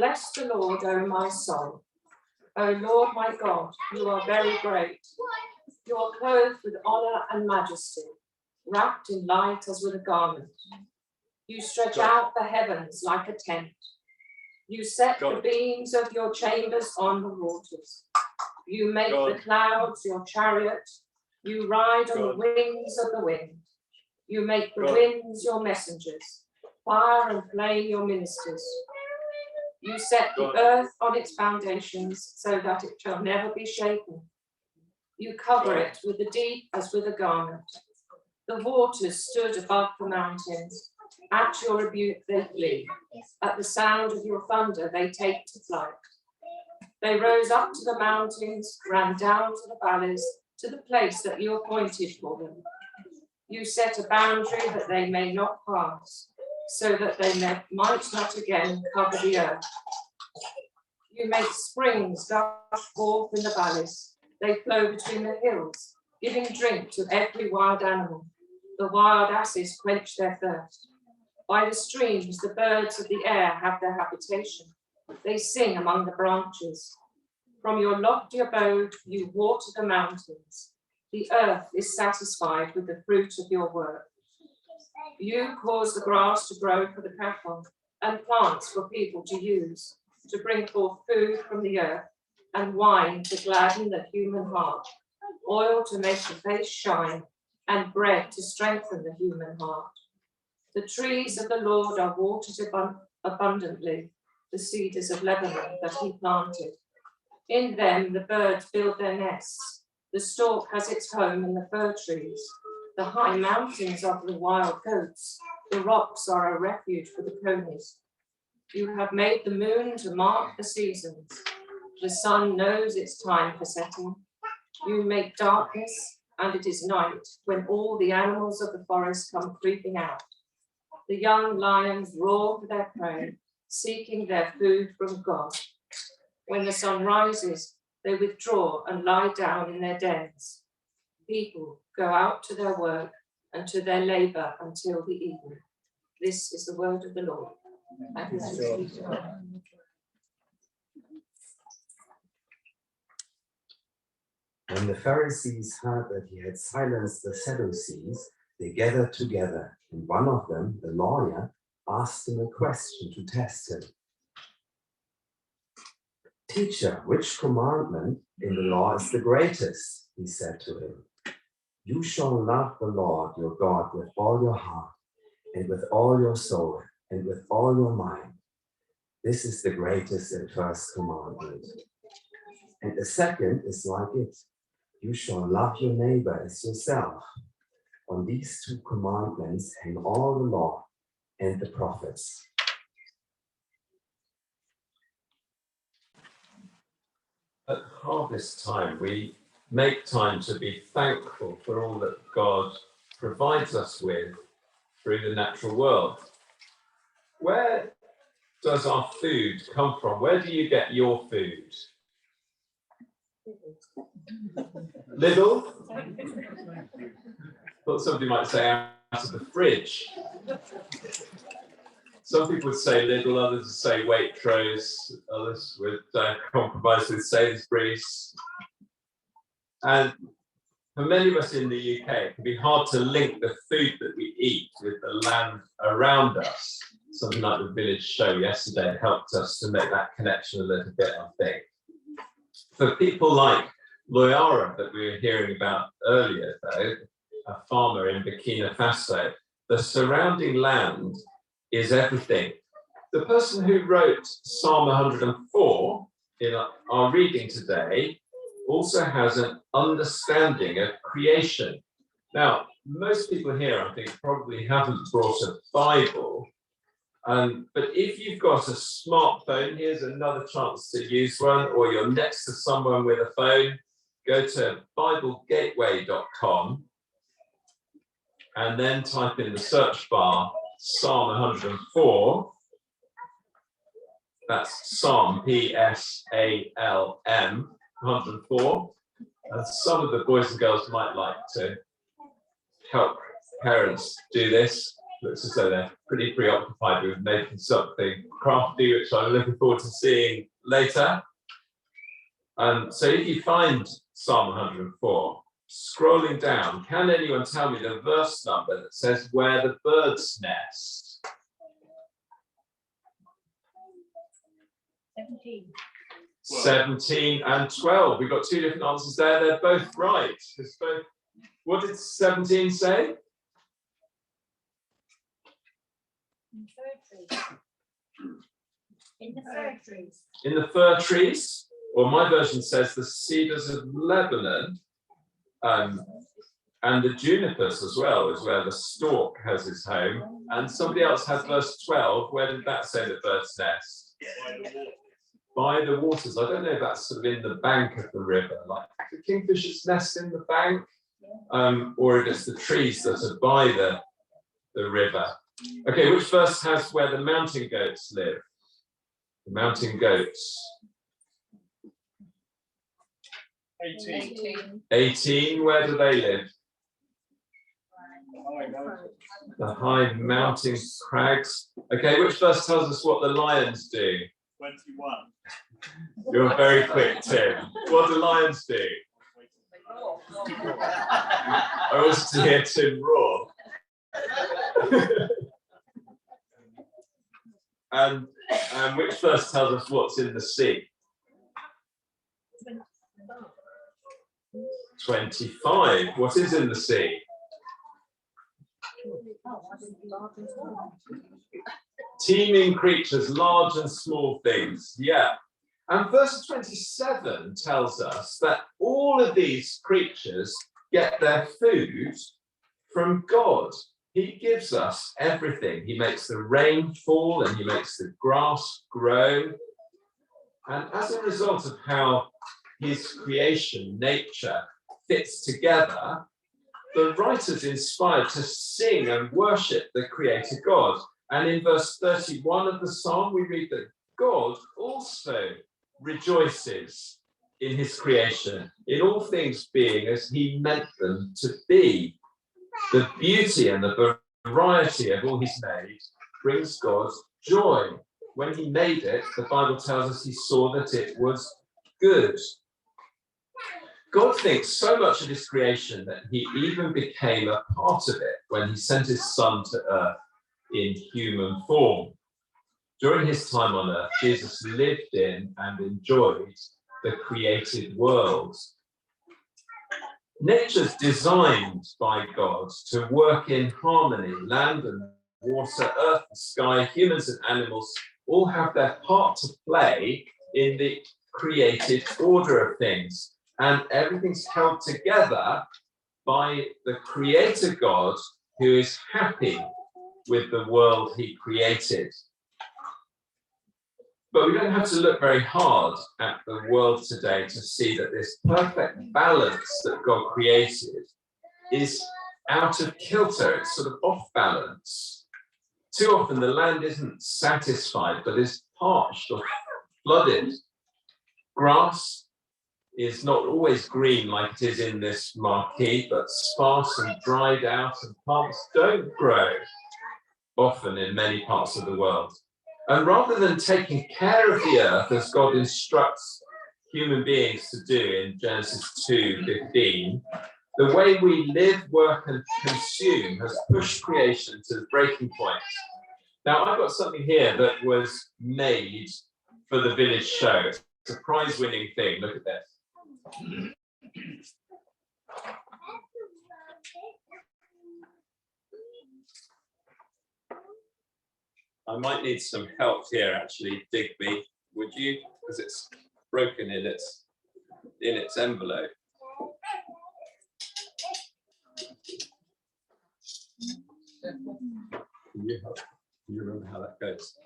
Bless the Lord, O my soul. O Lord my God, you are very great. You are clothed with honor and majesty, wrapped in light as with a garment. You stretch out the heavens like a tent. You set the beams of your chambers on the waters. You make the clouds your chariot. You ride on the wings of the wind. You make the winds your messengers, fire and flame your ministers. You set the earth on its foundations so that it shall never be shaken. You cover it with the deep as with a garment. The waters stood above the mountains. At your rebuke they flee. At the sound of your thunder they take to flight. They rose up to the mountains, ran down to the valleys, to the place that you appointed for them. You set a boundary that they may not pass, so that they might not again cover the earth. You make springs gush forth in the valleys. They flow between the hills, giving drink to every wild animal. The wild asses quench their thirst. By the streams, the birds of the air have their habitation. They sing among the branches. From your lofty abode, you water the mountains. The earth is satisfied with the fruit of your work. You cause the grass to grow for the cattle and plants for people to use, to bring forth food from the earth and wine to gladden the human heart, oil to make the face shine, and bread to strengthen the human heart. The trees of the Lord are watered abundantly, the cedars of Lebanon that he planted. In them the birds build their nests. The stork has its home in the fir trees. The high mountains are the wild goats. The rocks are a refuge for the conies. You have made the moon to mark the seasons. The sun knows its time for setting. You make darkness, and it is night, when all the animals of the forest come creeping out. The young lions roar for their prey, seeking their food from God. When the sun rises, they withdraw and lie down in their dens. People go out to their work and to their labor until the evening. This is the word of the Lord. Thanks be to God. When the Pharisees heard that he had silenced the Sadducees, they gathered together, and one of them, the lawyer, asked him a question to test him. Teacher, which commandment in the law is the greatest? He said to him. You shall love the Lord your God with all your heart, and with all your soul, and with all your mind. This is the greatest and first commandment. And the second is like it. You shall love your neighbor as yourself. On these two commandments hang all the law and the prophets. At harvest time, we make time to be thankful for all that God provides us with through the natural world. Where does our food come from? Where do you get your food? Lidl? Thought somebody might say out of the fridge. Some people would say Lidl, others would say Waitrose, others would compromise with Sainsbury's. And for many of us in the UK, it can be hard to link the food that we eat with the land around us. Something like the village show yesterday helped us to make that connection a little bit, I think. For people like Loyara that we were hearing about earlier, though, a farmer in Burkina Faso, the surrounding land is everything. The person who wrote Psalm 104 in our reading today also has an understanding of creation. Now, most people here, I think, probably haven't brought a Bible, but if you've got a smartphone, here's another chance to use one, or you're next to someone with a phone, go to BibleGateway.com and then type in the search bar Psalm 104. That's Psalm, P-S-A-L-M, 104. And some of the boys and girls might like to help parents do this. looks as though they're pretty preoccupied with making something crafty, which I'm looking forward to seeing later. So if you find Psalm 104, scrolling down, can anyone tell me the verse number that says where the birds nest? 17. 17 and 12. We've got two different answers there. They're both right. What did 17 say? In the fir trees. In the fir trees, or my version says the cedars of Lebanon, and the junipers as well is where the stork has his home. And somebody else had verse 12. Where did that say the birds nest? By the waters. I don't know if that's sort of in the bank of the river, like the kingfishers nest in the bank, or if it's the trees that are by the river. Okay, which verse has where the mountain goats live? The mountain goats. 18. 18, where do they live? The high mountain crags. Okay, which verse tells us what the lions do? 21. You're very quick, Tim. What do lions do? I was to hear Tim roar. And which verse tells us what's in the sea? 25. What is in the sea? Teeming creatures, large and small things. Yeah. And verse 27 tells us that all of these creatures get their food from God. He gives us everything. He makes the rain fall and he makes the grass grow. And as a result of how his creation, nature, fits together, the writer's inspired to sing and worship the creator God. And in verse 31 of the psalm, we read that God also rejoices in his creation, in all things being as he meant them to be. The beauty and the variety of all he's made brings God joy. When he made it, the Bible tells us he saw that it was good. God thinks so much of his creation that he even became a part of it when he sent his son to earth in human form. During his time on earth, Jesus lived in and enjoyed the created world. Nature's designed by God to work in harmony. Land and water, earth and sky, humans and animals all have their part to play in the created order of things. And everything's held together by the creator God who is happy with the world he created. But we don't have to look very hard at the world today to see that this perfect balance that God created is out of kilter. It's sort of off balance. Too often the land isn't satisfied, but is parched or flooded. Grass is not always green like it is in this marquee, but sparse and dried out, and plants don't grow often in many parts of the world. And rather than taking care of the earth as God instructs human beings to do in Genesis 2:15, the way we live, work, and consume has pushed creation to the breaking point. Now, I've got something here that was made for the village show. It's a prize-winning thing. Look at this. I might need some help here, actually, Digby, would you? Because it's broken in its envelope. Can you remember how that goes?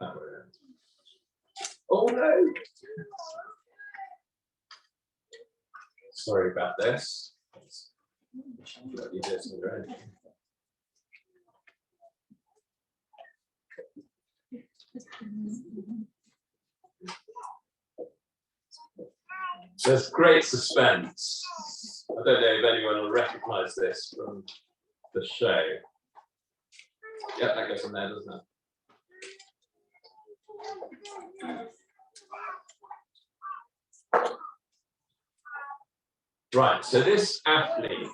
That way around. Oh no! Sorry about this. Let you do this on your own. There's great suspense. I don't know if anyone will recognise this from the show. Yeah, that goes on there, doesn't it? Right, so this athlete,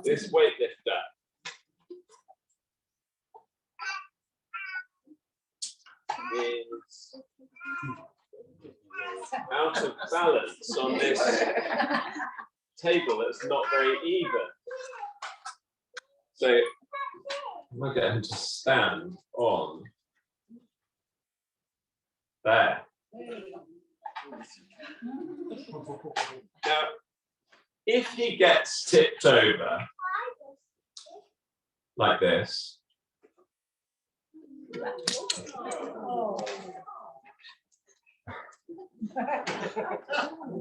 this weightlifter, is out of balance on this table that's not very even. So I'm going to get him to stand on there. Now, if he gets tipped over like this,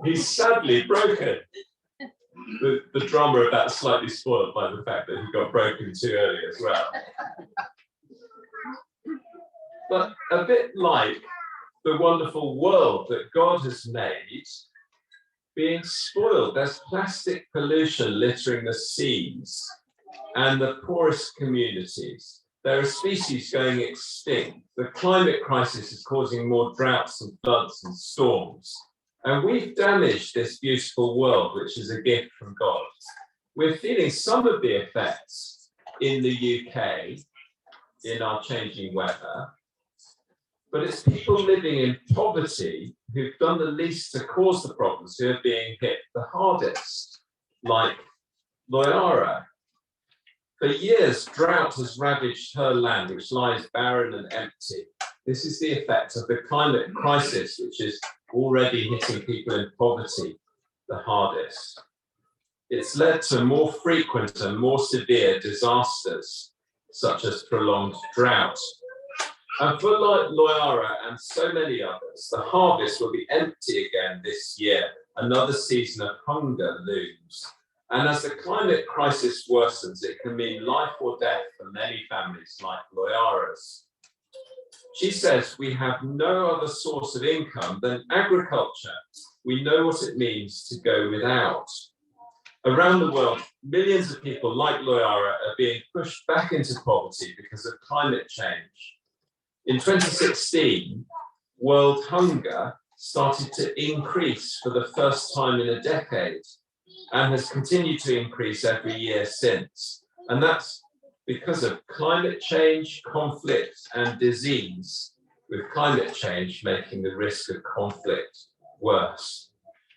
he's sadly broken. The drama of that's slightly spoiled by the fact that he got broken too early as well. But a bit like the wonderful world that God has made being spoiled. There's plastic pollution littering the seas and the poorest communities. There are species going extinct. The climate crisis is causing more droughts and floods and storms. And we've damaged this beautiful world, which is a gift from God. We're feeling some of the effects in the UK in our changing weather, but it's people living in poverty who've done the least to cause the problems who are being hit the hardest, like Loyara. For years, drought has ravaged her land, which lies barren and empty. This is the effect of the climate crisis, which is already hitting people in poverty the hardest. It's led to more frequent and more severe disasters, such as prolonged drought. And for Loyara and so many others, the harvest will be empty again this year. Another season of hunger looms. And as the climate crisis worsens, it can mean life or death for many families like Loyara's. She says we have no other source of income than agriculture. We know what it means to go without. Around the world, millions of people like Loyara are being pushed back into poverty because of climate change. In 2016, world hunger started to increase for the first time in a decade and has continued to increase every year since. And that's because of climate change, conflict, and disease, with climate change making the risk of conflict worse.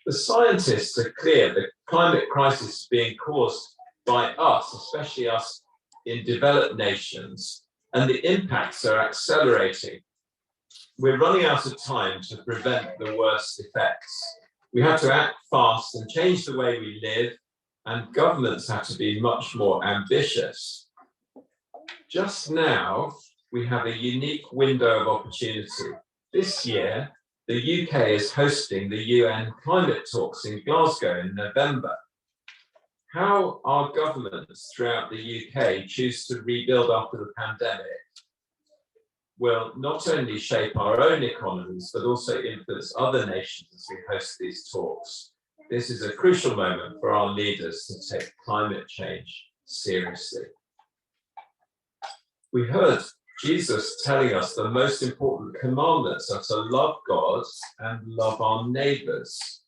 The scientists are clear the climate crisis is being caused by us, especially us in developed nations, and the impacts are accelerating. We're running out of time to prevent the worst effects. We have to act fast and change the way we live, and governments have to be much more ambitious. Just now, we have a unique window of opportunity. This year, the UK is hosting the UN climate talks in Glasgow in November. How our governments throughout the UK choose to rebuild after the pandemic will not only shape our own economies, but also influence other nations as we host these talks. This is a crucial moment for our leaders to take climate change seriously. We heard Jesus telling us the most important commandments are to love God and love our neighbours.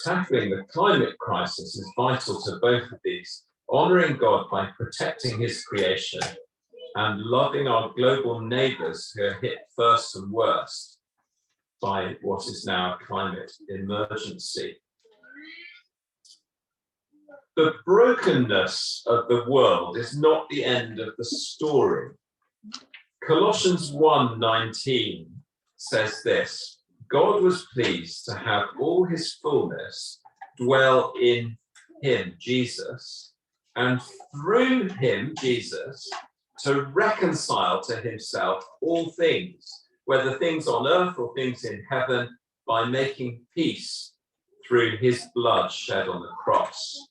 Tackling the climate crisis is vital to both of these, honouring God by protecting his creation and loving our global neighbours who are hit first and worst by what is now a climate emergency. The brokenness of the world is not the end of the story. Colossians 1:19 says this: God was pleased to have all his fullness dwell in him, Jesus, and through him, Jesus, to reconcile to himself all things, whether things on earth or things in heaven, by making peace through his blood shed on the cross.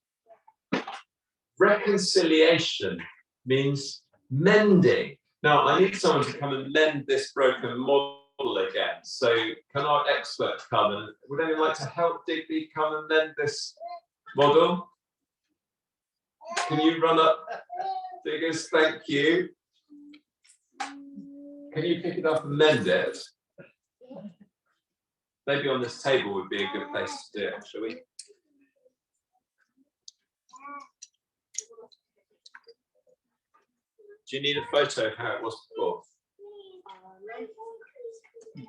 Reconciliation means mending. Now, I need someone to come and mend this broken model again. So can our expert come, and would anyone like to help Digby come and mend this model? Can you run up, Diggers? Thank you. Can you pick it up and mend it? Maybe on this table would be a good place to do it, shall we? Do you need a photo of how it was before?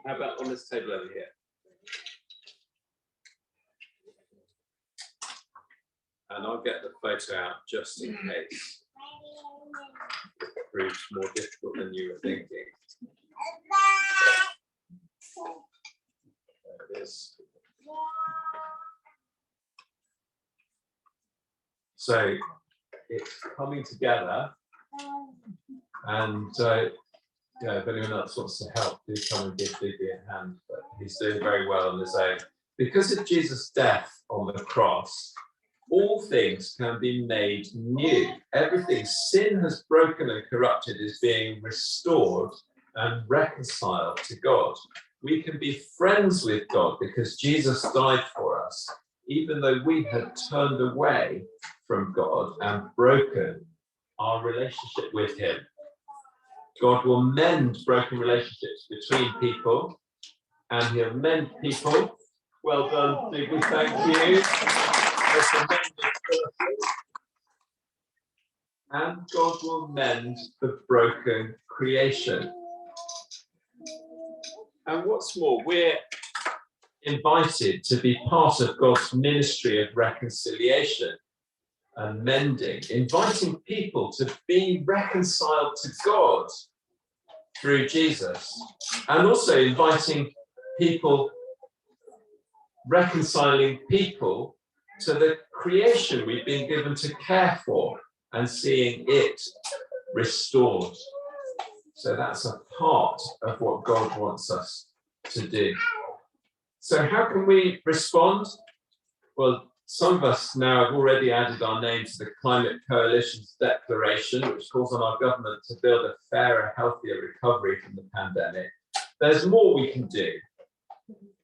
How about on this table over here? And I'll get the photo out just in case it proves more difficult than you were thinking. There it is. So it's coming together, and yeah, if anyone else wants to help, do come and give Digby a hand. But he's doing very well on his own. Because of Jesus' death on the cross, all things can be made new. Everything sin has broken and corrupted is being restored and reconciled to God. We can be friends with God because Jesus died for us, even though we had turned away from God and broken our relationship with him. God will mend broken relationships between people, and he'll mend people. Well done, Digby, thank you. And God will mend the broken creation. And what's more, we're invited to be part of God's ministry of reconciliation and mending, inviting people to be reconciled to God through Jesus, and also inviting people, reconciling people to the creation we've been given to care for and seeing it restored. So that's a part of what God wants us to do. So how can we respond? Well, some of us now have already added our name to the Climate Coalition's declaration, which calls on our government to build a fairer, healthier recovery from the pandemic. There's more we can do.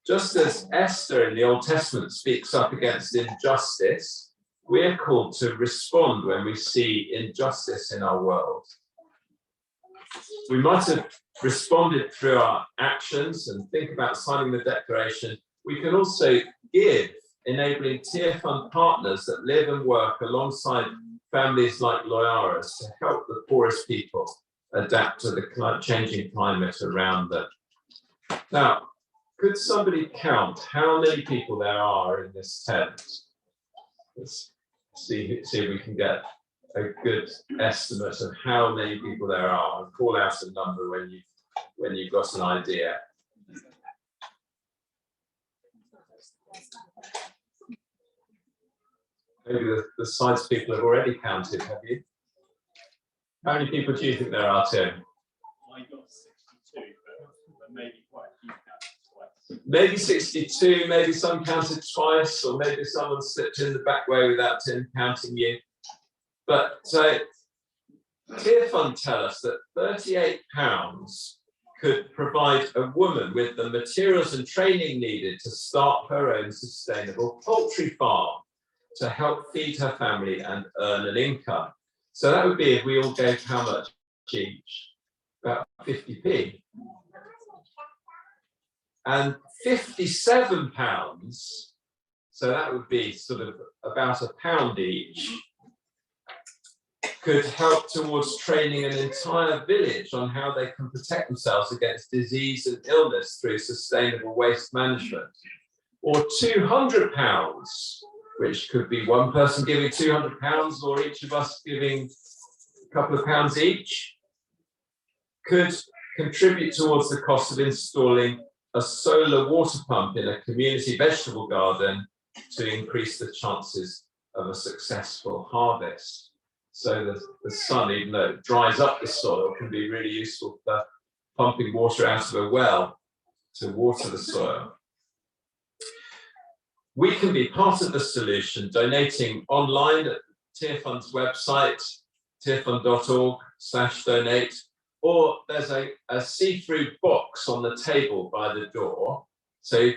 Just as Esther in the Old Testament speaks up against injustice, we're called to respond when we see injustice in our world. We might have responded through our actions and think about signing the declaration. We can also give, enabling tier fund partners that live and work alongside families like Loyara's to help the poorest people adapt to the changing climate around them. Now, could somebody count how many people there are in this tent? Let's see if we can get a good estimate of how many people there are, and call out a number when you've got an idea. Maybe the sides people have already counted, have you? How many people do you think there are, Tim? I got 62, but maybe quite a few counted twice. Maybe 62, maybe some counted twice, or maybe someone slipped in the back way without Tim counting you. But Tier Fund tell us that £38 could provide a woman with the materials and training needed to start her own sustainable poultry farm to help feed her family and earn an income. So that would be if we all gave how much each? About 50p. And £57, so that would be sort of about £1 each, could help towards training an entire village on how they can protect themselves against disease and illness through sustainable waste management. Or £200, which could be one person giving £200 or each of us giving a couple of pounds each, could contribute towards the cost of installing a solar water pump in a community vegetable garden to increase the chances of a successful harvest. So the sun, even though it dries up the soil, can be really useful for pumping water out of a well to water the soil. We can be part of the solution, donating online at Tier Fund's website, tierfund.org/donate, Or there's a see-through box on the table by the door. So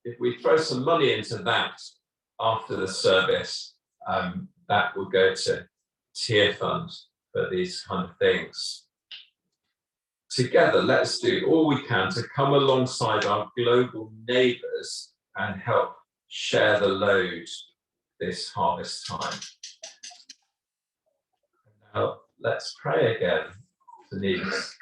if we throw some money into that after the service, that will go to tier fund for these kind of things. Together, let's do all we can to come alongside our global neighbours and help share the load this harvest time. Now, let's pray again for needs.